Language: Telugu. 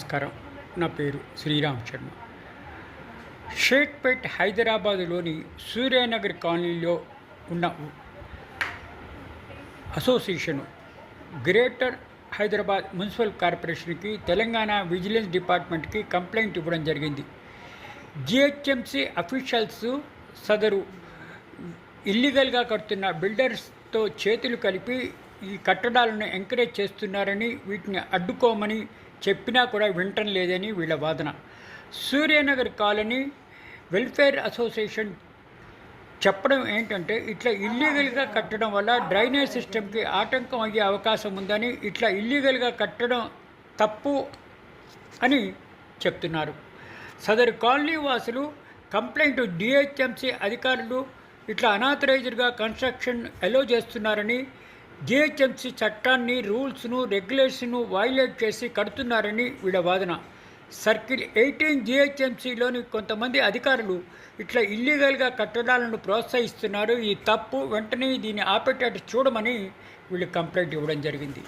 నమస్కారం. నా పేరు శ్రీరామ్ శర్మ. షేక్పేట్ హైదరాబాదులోని సూర్యానగర్ కాలనీలో ఉన్న అసోసియేషను గ్రేటర్ హైదరాబాద్ మున్సిపల్ కార్పొరేషన్కి, తెలంగాణ విజిలెన్స్ డిపార్ట్మెంట్కి కంప్లైంట్ ఇవ్వడం జరిగింది. జిహెచ్ఎంసీ అఫీషియల్స్ సదరు ఇల్లీగల్గా కడుతున్న బిల్డర్స్తో చేతులు కలిపి ఈ కట్టడాలను ఎంకరేజ్ చేస్తున్నారని, వీటిని అడ్డుకోమని చెప్పినా కూడా వినటం లేదని వీళ్ళ వాదన. సూర్యనగర్ కాలనీ వెల్ఫేర్ అసోసియేషన్ చెప్పడం ఏంటంటే, ఇట్లా ఇల్లీగల్గా కట్టడం వల్ల డ్రైనేజ్ సిస్టమ్కి ఆటంకం అయ్యే అవకాశం ఉందని, ఇట్లా ఇల్లీగల్గా కట్టడం తప్పు అని చెప్తున్నారు. సదరు కాలనీ వాసులు కంప్లైంట్ డిహెచ్ఎంసీ అధికారులు ఇట్లా అనాథరైజ్డ్గా కన్స్ట్రక్షన్ అలో చేస్తున్నారని, జిహెచ్ఎంసీ చట్టాన్ని, రూల్స్ను, రెగ్యులేషన్ను వైలేట్ చేసి కడుతున్నారని వీళ్ళ వాదన. సర్కిల్ 18 జిహెచ్ఎంసీలోని కొంతమంది అధికారులు ఇట్లా ఇల్లీగల్గా కట్టడాలను ప్రోత్సహిస్తున్నారు. ఈ తప్పు, వెంటనే దీన్ని ఆపేటట్టు చూడమని వీళ్ళు కంప్లైంట్ ఇవ్వడం జరిగింది.